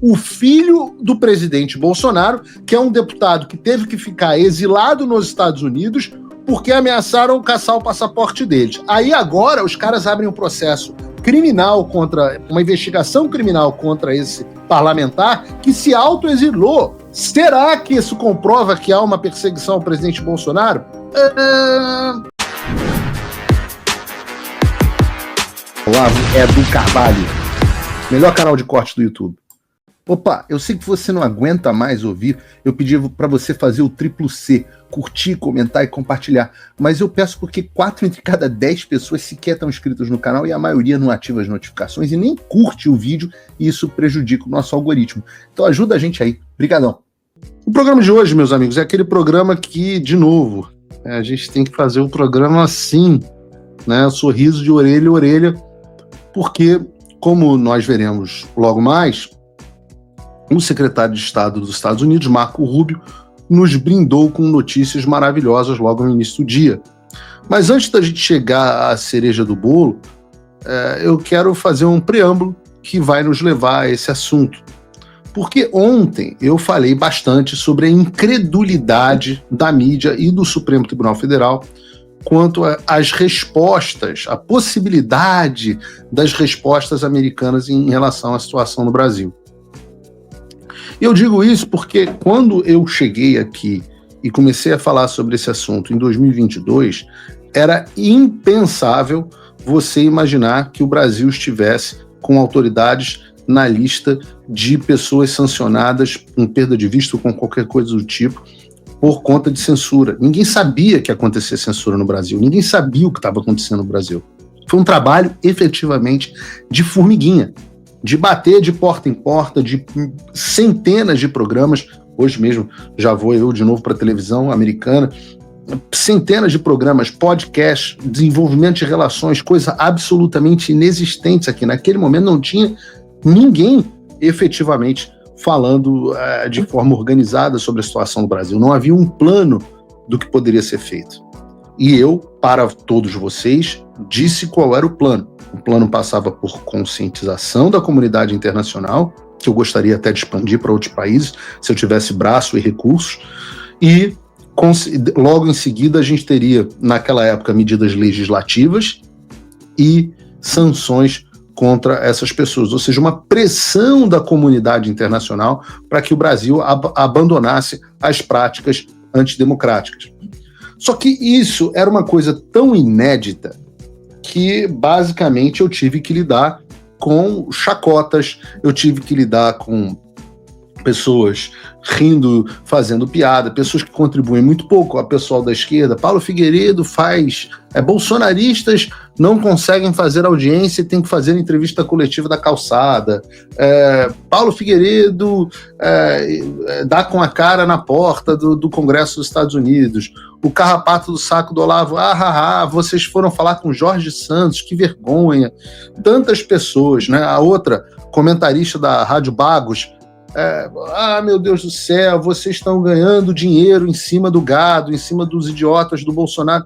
o filho do presidente Bolsonaro, que é um deputado que teve que ficar exilado nos Estados Unidos porque ameaçaram caçar o passaporte deles. Aí agora os caras abrem um processo criminal uma investigação criminal contra esse parlamentar que se autoexilou. Será que isso comprova que há uma perseguição ao presidente Bolsonaro? Olavo é do Carvalho, melhor canal de corte do YouTube. Opa, eu sei que você não aguenta mais ouvir, eu pedi para você fazer o triplo C, curtir, comentar e compartilhar, mas eu peço porque 4 entre cada 10 pessoas sequer estão inscritas no canal e a maioria não ativa as notificações e nem curte o vídeo e isso prejudica o nosso algoritmo. Então ajuda a gente aí, brigadão. O programa de hoje, meus amigos, é aquele programa que, de novo, a gente tem que fazer o programa assim, né, sorriso de orelha a orelha, porque, como nós veremos logo mais, o secretário de Estado dos Estados Unidos, Marco Rubio, nos brindou com notícias maravilhosas logo no início do dia. Mas antes da gente chegar à cereja do bolo, eu quero fazer um preâmbulo que vai nos levar a esse assunto. Porque ontem eu falei bastante sobre a incredulidade da mídia e do Supremo Tribunal Federal quanto às respostas, a possibilidade das respostas americanas em relação à situação no Brasil. Eu digo isso porque quando eu cheguei aqui e comecei a falar sobre esse assunto em 2022, era impensável você imaginar que o Brasil estivesse com autoridades na lista de pessoas sancionadas com perda de vista ou com qualquer coisa do tipo por conta de censura. Ninguém sabia que ia acontecer censura no Brasil, ninguém sabia o que estava acontecendo no Brasil. Foi um trabalho efetivamente de formiguinha, de bater de porta em porta, de centenas de programas. Hoje mesmo já vou eu de novo para a televisão americana, centenas de programas, podcasts, desenvolvimento de relações, coisa absolutamente inexistentes aqui. Naquele momento não tinha ninguém efetivamente falando de forma organizada sobre a situação do Brasil. Não havia um plano do que poderia ser feito. E eu, para todos vocês, disse qual era o plano. O plano passava por conscientização da comunidade internacional, que eu gostaria até de expandir para outros países, se eu tivesse braço e recursos, e logo em seguida a gente teria, naquela época, medidas legislativas e sanções contra essas pessoas, ou seja, uma pressão da comunidade internacional para que o Brasil abandonasse as práticas antidemocráticas. Só que isso era uma coisa tão inédita que, basicamente, eu tive que lidar com chacotas, eu tive que lidar com pessoas rindo, fazendo piada, pessoas que contribuem muito pouco, a pessoal da esquerda. Paulo Figueiredo bolsonaristas não conseguem fazer audiência e tem que fazer entrevista coletiva da calçada. Paulo Figueiredo dá com a cara na porta do Congresso dos Estados Unidos. O carrapato do saco do Olavo, vocês foram falar com Jorge Santos, que vergonha. Tantas pessoas, né? A outra, comentarista da Rádio Bagos, meu Deus do céu, vocês estão ganhando dinheiro em cima do gado, em cima dos idiotas do Bolsonaro.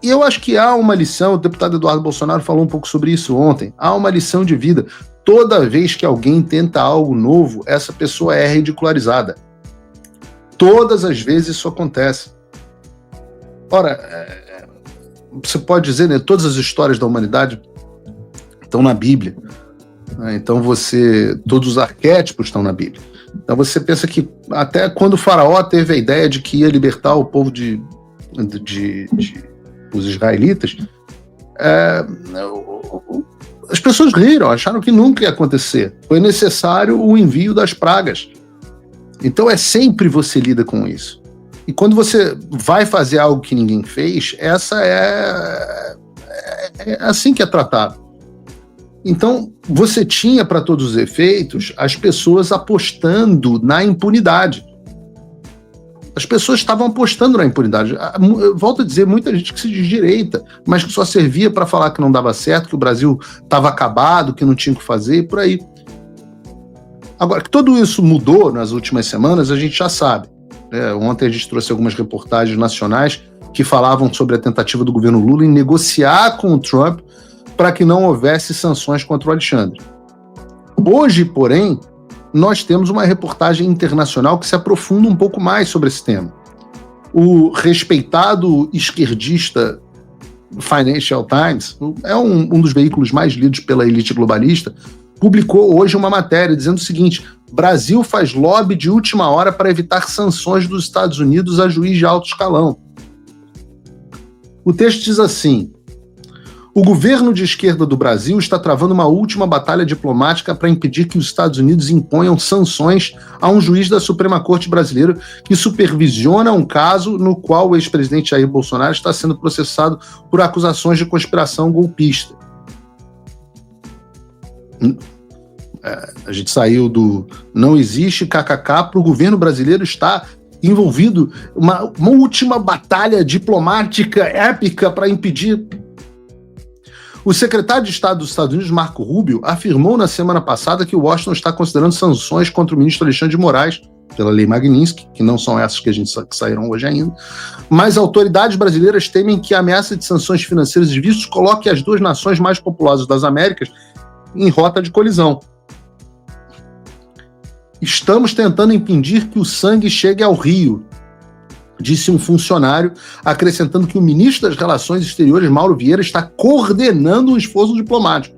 E eu acho que há uma lição, o deputado Eduardo Bolsonaro falou um pouco sobre isso ontem, há uma lição de vida. Toda vez que alguém tenta algo novo, essa pessoa é ridicularizada. Todas as vezes isso acontece. Ora, você pode dizer, né, todas as histórias da humanidade estão na Bíblia. Então todos os arquétipos estão na Bíblia. Então você pensa que até quando o faraó teve a ideia de que ia libertar o povo os israelitas, as pessoas riram, acharam que nunca ia acontecer. Foi necessário o envio das pragas. Então sempre você lida com isso. E quando você vai fazer algo que ninguém fez, essa é assim que é tratado. Então, você tinha, para todos os efeitos, as pessoas apostando na impunidade. As pessoas estavam apostando na impunidade. Eu volto a dizer, muita gente que se diz direita, mas que só servia para falar que não dava certo, que o Brasil estava acabado, que não tinha o que fazer, e por aí. Agora, que tudo isso mudou nas últimas semanas, a gente já sabe. Ontem a gente trouxe algumas reportagens nacionais que falavam sobre a tentativa do governo Lula em negociar com o Trump para que não houvesse sanções contra o Alexandre. Hoje, porém, nós temos uma reportagem internacional que se aprofunda um pouco mais sobre esse tema. O respeitado esquerdista Financial Times, é um dos veículos mais lidos pela elite globalista, publicou hoje uma matéria dizendo o seguinte: Brasil faz lobby de última hora para evitar sanções dos Estados Unidos a juiz de alto escalão. O texto diz assim: o governo de esquerda do Brasil está travando uma última batalha diplomática para impedir que os Estados Unidos imponham sanções a um juiz da Suprema Corte brasileira que supervisiona um caso no qual o ex-presidente Jair Bolsonaro está sendo processado por acusações de conspiração golpista. A gente saiu do não existe kkk para o governo brasileiro estar envolvido uma última batalha diplomática épica para impedir. O secretário de Estado dos Estados Unidos, Marco Rubio, afirmou na semana passada que Washington está considerando sanções contra o ministro Alexandre de Moraes, pela lei Magnitsky, que não são essas que a gente que saíram hoje ainda, mas autoridades brasileiras temem que a ameaça de sanções financeiras e vistos coloque as duas nações mais populosas das Américas em rota de colisão. Estamos tentando impedir que o sangue chegue ao Rio, disse um funcionário, acrescentando que o ministro das Relações Exteriores, Mauro Vieira, está coordenando o esforço diplomático.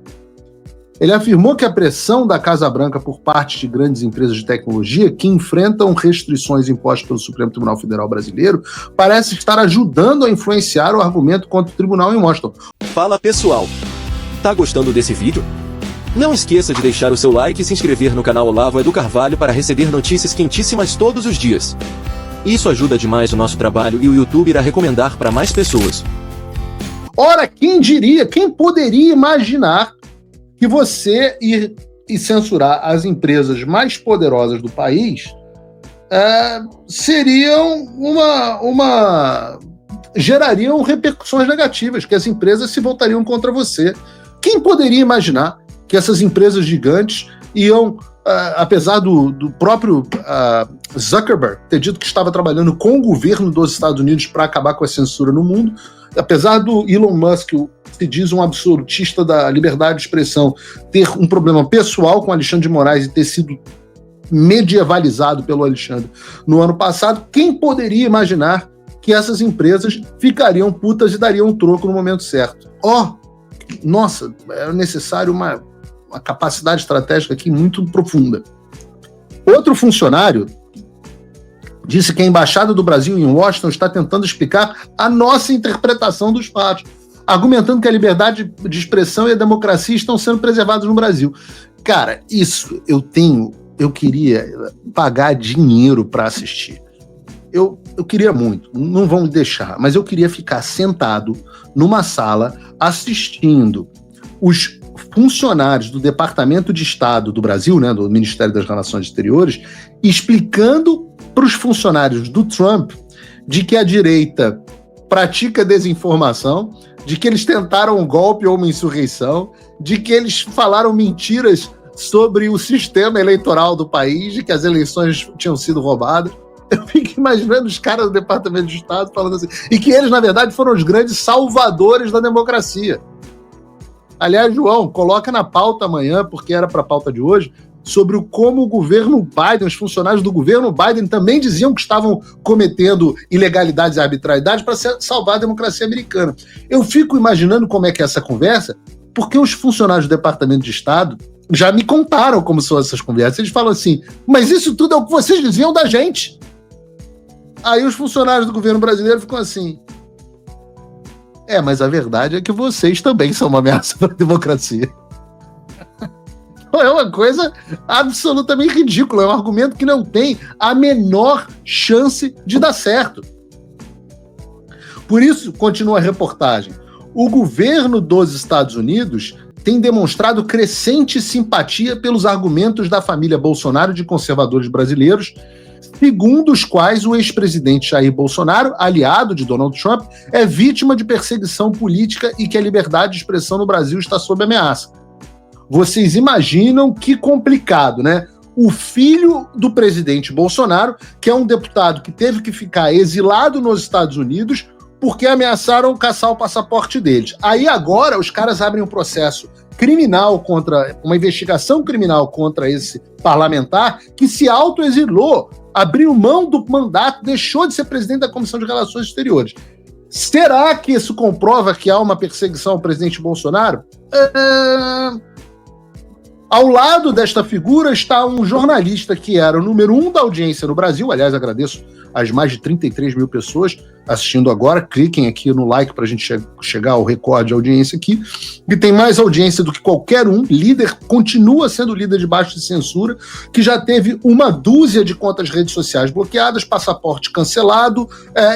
Ele afirmou que a pressão da Casa Branca por parte de grandes empresas de tecnologia que enfrentam restrições impostas pelo Supremo Tribunal Federal Brasileiro parece estar ajudando a influenciar o argumento contra o tribunal em Washington. Fala pessoal, tá gostando desse vídeo? Não esqueça de deixar o seu like e se inscrever no canal Olavo Edu Carvalho para receber notícias quentíssimas todos os dias. Isso ajuda demais o nosso trabalho e o YouTube irá recomendar para mais pessoas. Ora, quem diria, quem poderia imaginar que você ir e censurar as empresas mais poderosas do país gerariam repercussões negativas, que as empresas se voltariam contra você. Quem poderia imaginar que essas empresas gigantes iam, apesar do próprio Zuckerberg ter dito que estava trabalhando com o governo dos Estados Unidos para acabar com a censura no mundo, apesar do Elon Musk, que se diz um absolutista da liberdade de expressão, ter um problema pessoal com Alexandre de Moraes e ter sido medievalizado pelo Alexandre no ano passado, quem poderia imaginar que essas empresas ficariam putas e dariam um troco no momento certo? Nossa, era necessário uma capacidade estratégica aqui muito profunda. Outro funcionário disse que a Embaixada do Brasil em Washington está tentando explicar a nossa interpretação dos fatos, argumentando que a liberdade de expressão e a democracia estão sendo preservados no Brasil. Cara, isso eu queria pagar dinheiro para assistir. Eu queria muito, não vão me deixar, mas eu queria ficar sentado numa sala assistindo os funcionários do Departamento de Estado do Brasil, né, do Ministério das Relações Exteriores, explicando para os funcionários do Trump de que a direita pratica desinformação, de que eles tentaram um golpe ou uma insurreição, de que eles falaram mentiras sobre o sistema eleitoral do país, de que as eleições tinham sido roubadas. Eu fico imaginando os caras do Departamento de Estado falando assim, e que eles, na verdade, foram os grandes salvadores da democracia. Aliás, João, coloca na pauta amanhã, porque era para a pauta de hoje, sobre como o governo Biden, os funcionários do governo Biden também diziam que estavam cometendo ilegalidades e arbitrariedades para salvar a democracia americana. Eu fico imaginando como é que é essa conversa, porque os funcionários do Departamento de Estado já me contaram como são essas conversas. Eles falam assim, mas isso tudo é o que vocês diziam da gente. Aí os funcionários do governo brasileiro ficam assim, mas a verdade é que vocês também são uma ameaça para a democracia. É uma coisa absolutamente ridícula, é um argumento que não tem a menor chance de dar certo. Por isso, continua a reportagem, o governo dos Estados Unidos tem demonstrado crescente simpatia pelos argumentos da família Bolsonaro de conservadores brasileiros, segundo os quais o ex-presidente Jair Bolsonaro, aliado de Donald Trump, é vítima de perseguição política e que a liberdade de expressão no Brasil está sob ameaça. Vocês imaginam que complicado, né? O filho do presidente Bolsonaro, que é um deputado que teve que ficar exilado nos Estados Unidos, porque ameaçaram caçar o passaporte deles. Aí agora os caras abrem um processo criminal uma investigação criminal contra esse parlamentar que se autoexilou, abriu mão do mandato, deixou de ser presidente da Comissão de Relações Exteriores. Será que isso comprova que há uma perseguição ao presidente Bolsonaro? Ao lado desta figura está um jornalista que era o número 1 da audiência no Brasil. Aliás, agradeço as mais de 33 mil pessoas assistindo agora. Cliquem aqui no like para a gente chegar ao recorde de audiência aqui. Que tem mais audiência do que qualquer um. Líder, continua sendo líder debaixo de censura, que já teve uma dúzia de contas de redes sociais bloqueadas, passaporte cancelado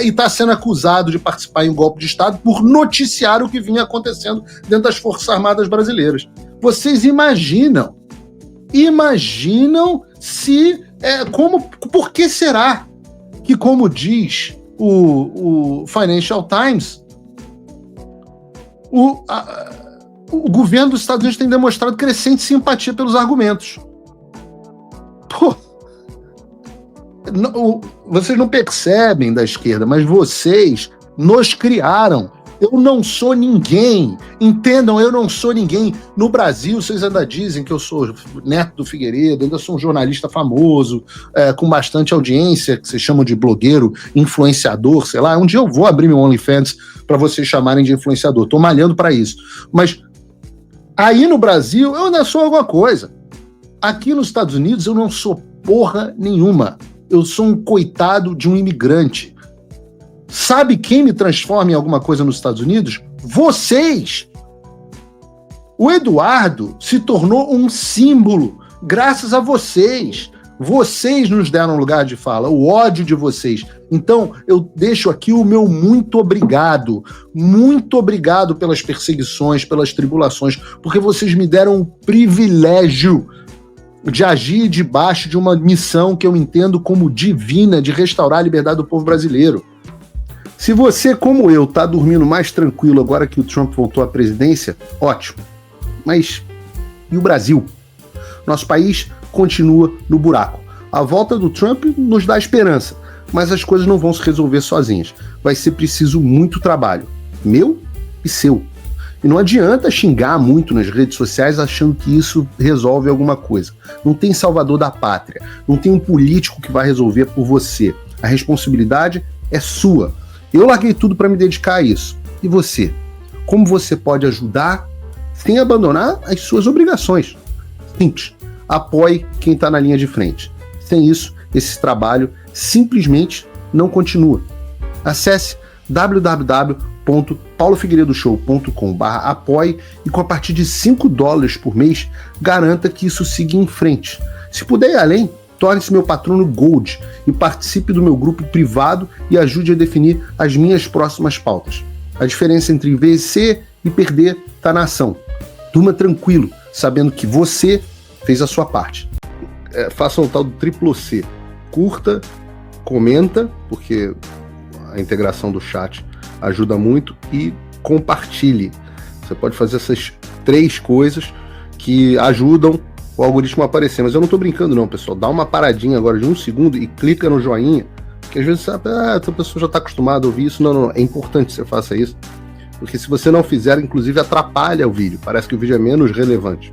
e está sendo acusado de participar em um golpe de Estado por noticiar o que vinha acontecendo dentro das Forças Armadas brasileiras. Vocês imaginam se... por que será que, como diz o Financial Times, o governo dos Estados Unidos tem demonstrado crescente simpatia pelos argumentos? Pô, vocês não percebem da esquerda, mas vocês nos criaram. Eu não sou ninguém, entendam, eu não sou ninguém. No Brasil, vocês ainda dizem que eu sou neto do Figueiredo, ainda sou um jornalista famoso, com bastante audiência, que vocês chamam de blogueiro, influenciador, sei lá. Um dia eu vou abrir meu OnlyFans para vocês chamarem de influenciador, tô malhando para isso. Mas aí no Brasil, eu ainda sou alguma coisa. Aqui nos Estados Unidos, eu não sou porra nenhuma. Eu sou um coitado de um imigrante. Sabe quem me transforma em alguma coisa nos Estados Unidos? Vocês! O Eduardo se tornou um símbolo graças a vocês. Vocês nos deram lugar de fala, o ódio de vocês. Então, eu deixo aqui o meu muito obrigado. Muito obrigado pelas perseguições, pelas tribulações, porque vocês me deram o privilégio de agir debaixo de uma missão que eu entendo como divina, de restaurar a liberdade do povo brasileiro. Se você, como eu, tá dormindo mais tranquilo agora que o Trump voltou à presidência, ótimo. Mas e o Brasil? Nosso país continua no buraco. A volta do Trump nos dá esperança, mas as coisas não vão se resolver sozinhas. Vai ser preciso muito trabalho, meu e seu. E não adianta xingar muito nas redes sociais achando que isso resolve alguma coisa. Não tem salvador da pátria, não tem um político que vai resolver por você. A responsabilidade é sua. Eu larguei tudo para me dedicar a isso. E você? Como você pode ajudar sem abandonar as suas obrigações? Simples. Apoie quem está na linha de frente. Sem isso, esse trabalho simplesmente não continua. Acesse www.paulofigueiredoshow.com/apoie e com a partir de $5 por mês, garanta que isso siga em frente. Se puder ir além, torne-se meu patrono Gold e participe do meu grupo privado e ajude a definir as minhas próximas pautas. A diferença entre vencer e perder está na ação. Durma tranquilo, sabendo que você fez a sua parte. Faça o tal do triplo C. Curta, comenta, porque a integração do chat ajuda muito, e compartilhe. Você pode fazer essas 3 coisas que ajudam o algoritmo a aparecer. Mas eu não tô brincando não, pessoal. Dá uma paradinha agora de 1 segundo e clica no joinha, porque às vezes a pessoa já tá acostumada a ouvir isso. Não. É importante que você faça isso, porque se você não fizer, inclusive atrapalha o vídeo. Parece que o vídeo é menos relevante.